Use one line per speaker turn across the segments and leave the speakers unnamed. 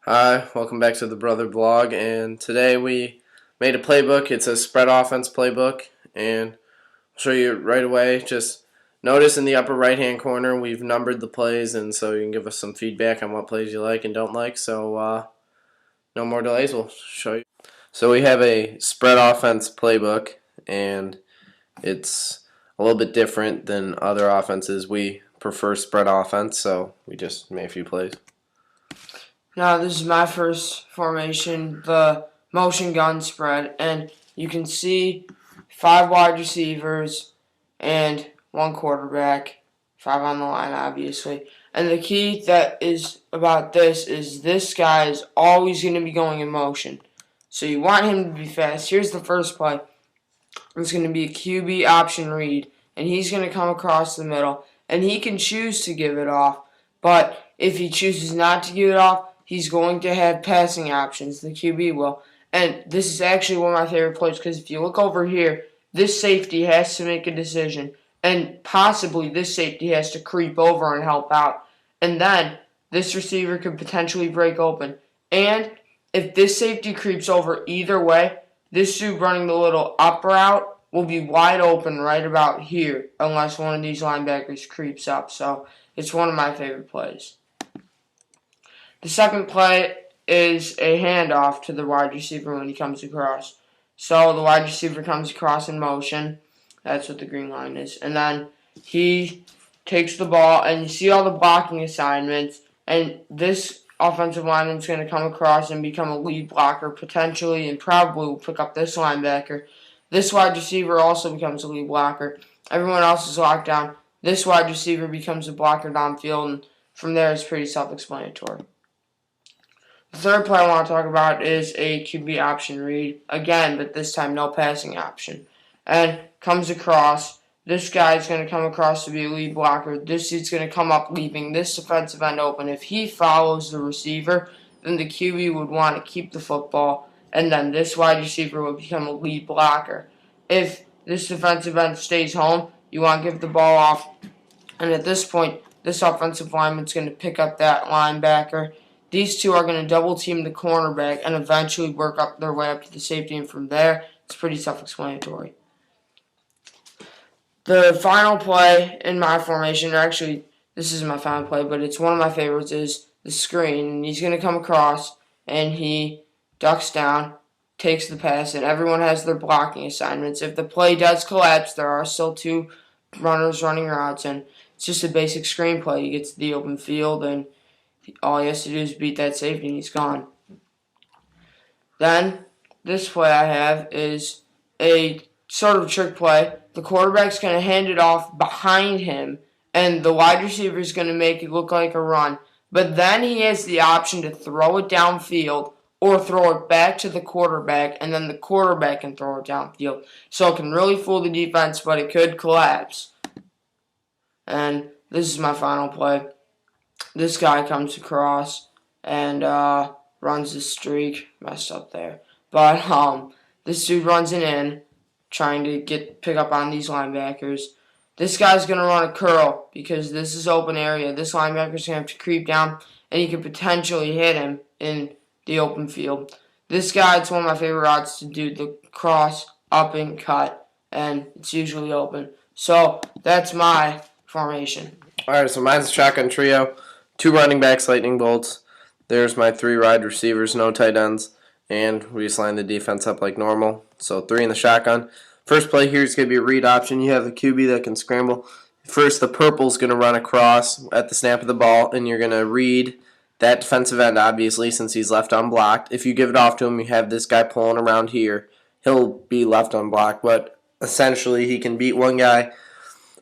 Hi, welcome back to the Brother Blog, and today we made a playbook. It's a spread offense playbook, and I'll show you right away. Just notice in the upper right hand corner we've numbered the plays, and so you can give us some feedback on what plays you like and don't like. So no more delays, we'll show you. So we have a spread offense playbook, and it's a little bit different than other offenses. We prefer spread offense, so we just made a few plays.
Now this is my first formation, the motion gun spread, and you can see 5 wide receivers and 1 quarterback, 5 on the line obviously. And the key that is about this is this guy is always going to be going in motion. So you want him to be fast. Here's the first play. It's going to be a QB option read, and he's going to come across the middle, and he can choose to give it off, but if he chooses not to give it off, he's going to have passing options, the QB will. And this is actually one of my favorite plays because if you look over here, this safety has to make a decision. And possibly this safety has to creep over and help out. And then this receiver could potentially break open. And if this safety creeps over either way, this dude running the little up route will be wide open right about here unless one of these linebackers creeps up. So it's one of my favorite plays. The second play is a handoff to the wide receiver when he comes across. So the wide receiver comes across in motion. That's what the green line is. And then he takes the ball, and you see all the blocking assignments. And this offensive lineman is going to come across and become a lead blocker potentially, and probably will pick up this linebacker. This wide receiver also becomes a lead blocker. Everyone else is locked down. This wide receiver becomes a blocker downfield, and from there it's pretty self-explanatory. The third play I want to talk about is a QB option read. Again, but this time no passing option. And comes across. This guy is going to come across to be a lead blocker. This dude's going to come up leaving this defensive end open. If he follows the receiver, then the QB would want to keep the football, and then this wide receiver would become a lead blocker. If this defensive end stays home, you want to give the ball off. And at this point, this offensive lineman's going to pick up that linebacker. These two are going to double team the cornerback and eventually work up their way up to the safety, and from there, it's pretty self-explanatory. The final play in my formation, or actually, this isn't my final play, but it's one of my favorites, is the screen. And he's going to come across, and he ducks down, takes the pass, and everyone has their blocking assignments. If the play does collapse, there are still 2 runners running routes, and it's just a basic screen play. He gets to the open field, and all he has to do is beat that safety, and he's gone. Then, this play I have is a sort of trick play. The quarterback's going to hand it off behind him, and the wide receiver is going to make it look like a run. But then he has the option to throw it downfield or throw it back to the quarterback, and then the quarterback can throw it downfield. So it can really fool the defense, but it could collapse. And this is my final play. This guy comes across and runs the streak. Messed up there. But this dude runs it in, trying to pick up on these linebackers. This guy's going to run a curl because this is open area. This linebacker's going to have to creep down, and he could potentially hit him in the open field. This guy, it's one of my favorite routes to do, the cross, up, and cut, and it's usually open. So that's my formation.
Alright, so mine's a shotgun trio. 2 running backs, lightning bolts. There's my 3 wide receivers, no tight ends. And we just line the defense up like normal. So 3 in the shotgun. First play here is going to be a read option. You have the QB that can scramble. First, the purple's going to run across at the snap of the ball, and you're going to read that defensive end, obviously, since he's left unblocked. If you give it off to him, you have this guy pulling around here. He'll be left unblocked, but essentially he can beat one guy.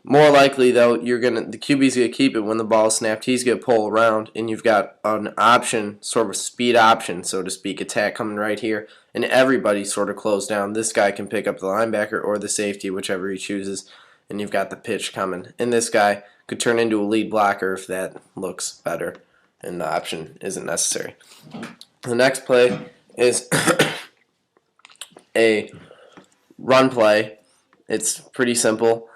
More likely, though, the QB's going to keep it when the ball is snapped. He's going to pull around, and you've got an option, sort of a speed option, so to speak, attack coming right here, and everybody's sort of closed down. This guy can pick up the linebacker or the safety, whichever he chooses, and you've got the pitch coming. And this guy could turn into a lead blocker if that looks better, and the option isn't necessary. The next play is a run play. It's pretty simple.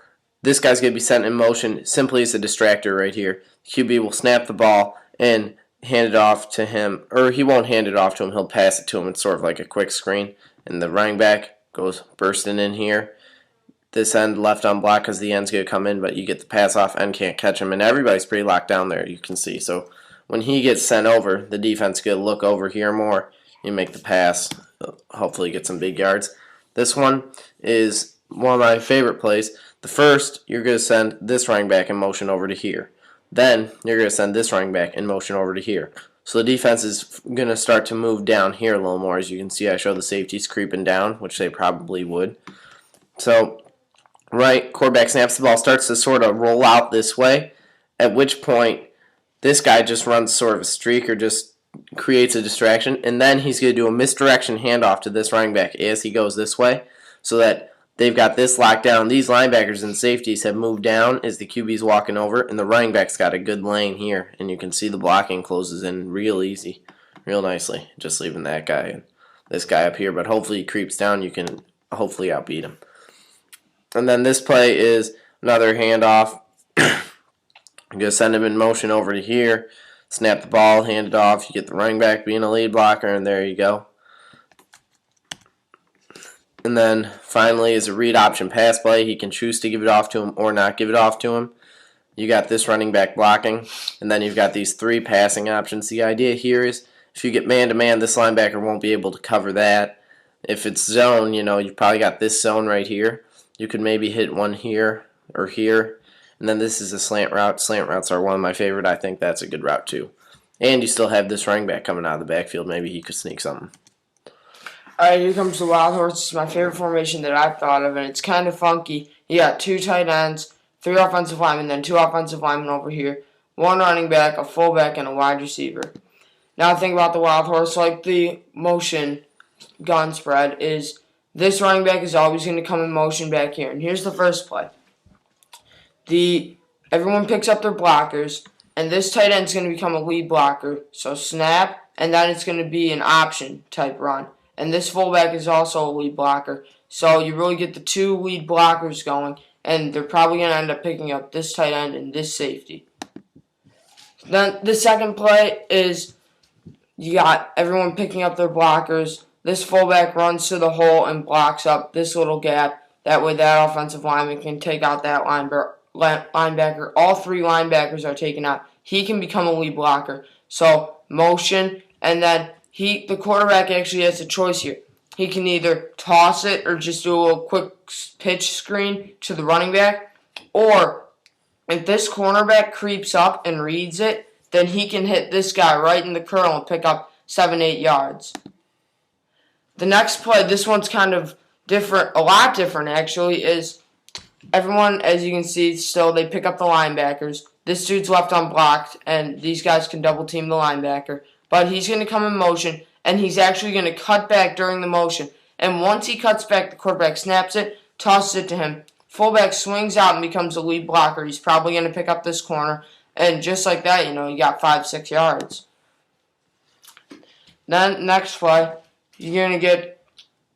This guy's going to be sent in motion simply as a distractor right here. The QB will snap the ball, and hand it off to him, or he won't hand it off to him, he'll pass it to him. It's sort of like a quick screen, and the running back goes bursting in here. This end left unblocked because the end's going to come in, but you get the pass off, end can't catch him, and everybody's pretty locked down there, you can see. So when he gets sent over, the defense is going to look over here more. You make the pass, hopefully get some big yards. This one is one of my favorite plays. The first, you're going to send this running back in motion over to here. Then you're going to send this running back in motion over to here. So the defense is going to start to move down here a little more. As you can see, I show the safeties creeping down, which they probably would. So, right, quarterback snaps the ball, starts to sort of roll out this way, at which point this guy just runs sort of a streak or just creates a distraction, and then he's going to do a misdirection handoff to this running back as he goes this way, so that they've got this locked down. These linebackers and safeties have moved down as the QB's walking over, and the running back's got a good lane here, and you can see the blocking closes in real easy, real nicely, just leaving that guy and this guy up here, but hopefully he creeps down. You can hopefully outbeat him. And then this play is another handoff. I'm going to send him in motion over to here. Snap the ball, hand it off. You get the running back being a lead blocker, and there you go. And then finally is a read option pass play. He can choose to give it off to him or not give it off to him. You got this running back blocking, and then you've got these 3 passing options. The idea here is if you get man-to-man, this linebacker won't be able to cover that. If it's zone, you've probably got this zone right here. You could maybe hit one here or here. And then this is a slant route. Slant routes are one of my favorite. I think that's a good route too. And you still have this running back coming out of the backfield. Maybe he could sneak something.
Alright, here comes the Wild Horse. It's my favorite formation that I've thought of, and it's kind of funky. You got 2 tight ends, 3 offensive linemen, then 2 offensive linemen over here, 1 running back, a fullback, and a wide receiver. Now think about the Wild Horse, like the motion gun spread, is this running back is always going to come in motion back here. And here's the first play. Everyone picks up their blockers, and this tight end is going to become a lead blocker. So snap, and then it's going to be an option type run. And this fullback is also a lead blocker. So you really get the 2 lead blockers going, and they're probably going to end up picking up this tight end and this safety. Then the second play is you got everyone picking up their blockers. This fullback runs to the hole and blocks up this little gap. That way that offensive lineman can take out that linebacker. All 3 linebackers are taken out. He can become a lead blocker. So motion, and then the quarterback actually has a choice here. He can either toss it or just do a little quick pitch screen to the running back. Or if this cornerback creeps up and reads it, then he can hit this guy right in the curl and pick up 7-8 yards. The next play, this one's kind of different, a lot different actually, is everyone, as you can see, still they pick up the linebackers. This dude's left unblocked, and these guys can double team the linebacker. But he's going to come in motion, and he's actually going to cut back during the motion. And once he cuts back, the quarterback snaps it, tosses it to him. Fullback swings out and becomes a lead blocker. He's probably going to pick up this corner. And just like that, you got 5-6 yards. Then, next play, you're going to get,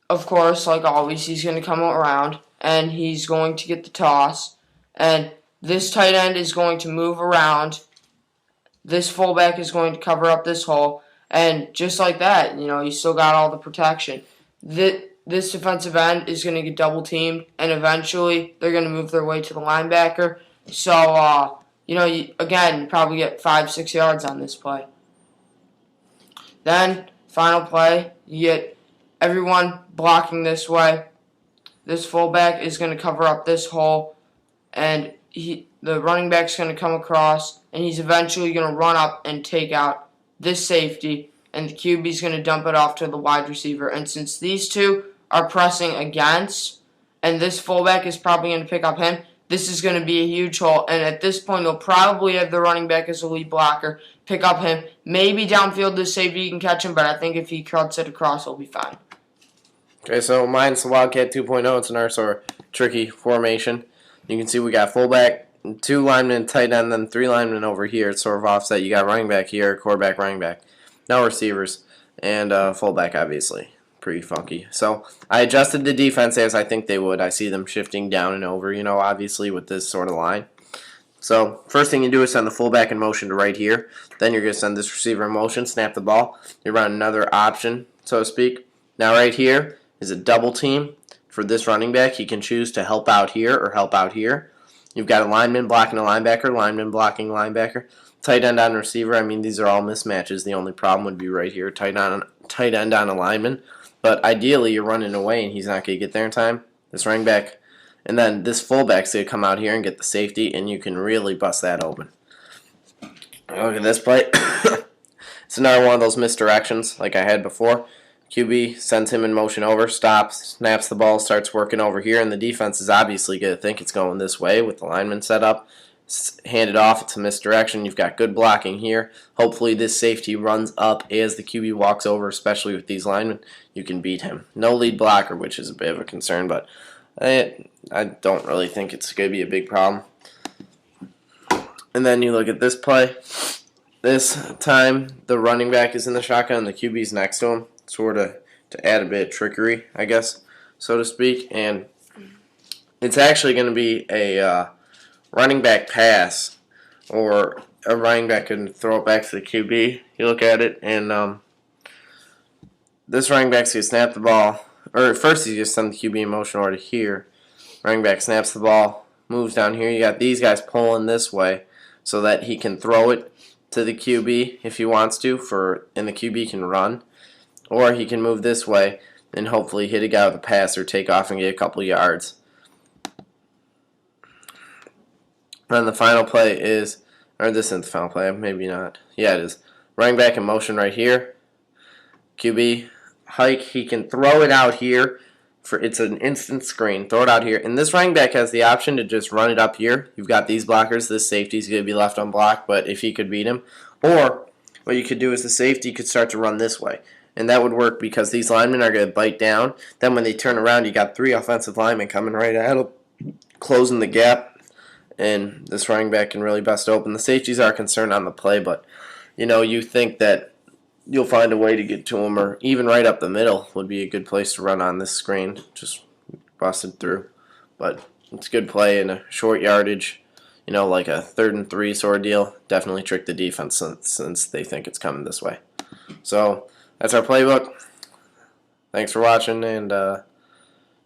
of course, like always, he's going to come around, and he's going to get the toss. And this tight end is going to move around. This fullback is going to cover up this hole. And just like that, you still got all the protection. This defensive end is going to get double teamed, and eventually they're going to move their way to the linebacker. So, you probably get 5-6 yards on this play. Then, final play, you get everyone blocking this way. This fullback is going to cover up this hole, and the running back's going to come across, and he's eventually going to run up and take out this safety, and the QB's going to dump it off to the wide receiver. And since these 2 are pressing against, and this fullback is probably going to pick up him, this is going to be a huge hole. And at this point, they'll probably have the running back as a lead blocker, pick up him. Maybe downfield this safety can catch him, but I think if he cuts it across, he'll be fine.
Okay, so mine's the Wildcat 2.0. It's an sort of tricky formation. You can see we got fullback, 2 linemen, tight end, then 3 linemen over here. It's sort of offset. You got running back here, quarterback, running back. No receivers, and fullback, obviously. Pretty funky. So I adjusted the defense as I think they would. I see them shifting down and over, obviously with this sort of line. So first thing you do is send the fullback in motion to right here. Then you're going to send this receiver in motion, snap the ball. You run another option, so to speak. Now right here is a double team for this running back. He can choose to help out here or help out here. You've got a lineman blocking a linebacker, lineman blocking linebacker, tight end on receiver. I mean, these are all mismatches. The only problem would be right here, tight end on a lineman. But ideally, you're running away and he's not going to get there in time. This running back. And then this fullback's going to come out here and get the safety, and you can really bust that open. Look at this play. It's another one of those misdirections like I had before. QB sends him in motion over, stops, snaps the ball, starts working over here, and the defense is obviously going to think it's going this way with the lineman set up. Hand it off, it's a misdirection. You've got good blocking here. Hopefully this safety runs up as the QB walks over, especially with these linemen. You can beat him. No lead blocker, which is a bit of a concern, but I don't really think it's going to be a big problem. And then you look at this play. This time, the running back is in the shotgun and the QB's next to him, sort of to add a bit of trickery, I guess, so to speak. And it's actually going to be a running back pass, or a running back can throw it back to the QB. You look at it, and this running back's going to snap the ball. Or first he's going to send the QB in motion over to here. Running back snaps the ball, moves down here. You got these guys pulling this way so that he can throw it to the QB if he wants to, and the QB can run. Or he can move this way and hopefully hit a guy with a pass or take off and get a couple yards. And the final play is, or this isn't the final play, maybe not. Yeah, it is. Running back in motion right here. QB hike, he can throw it out here. It's an instant screen. Throw it out here. And this running back has the option to just run it up here. You've got these blockers. This safety is going to be left unblocked, but if he could beat him. Or what you could do is the safety could start to run this way. And that would work because these linemen are going to bite down. Then when they turn around, you got 3 offensive linemen coming right at him, closing the gap. And this running back can really bust open. The safeties are concerned on the play, but you think that you'll find a way to get to him, or even right up the middle would be a good place to run on this screen. Just bust it through. But it's a good play in a short yardage, like a 3rd and 3 sort of deal. Definitely trick the defense since they think it's coming this way. So that's our playbook. Thanks for watching, and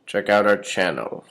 check out our channel.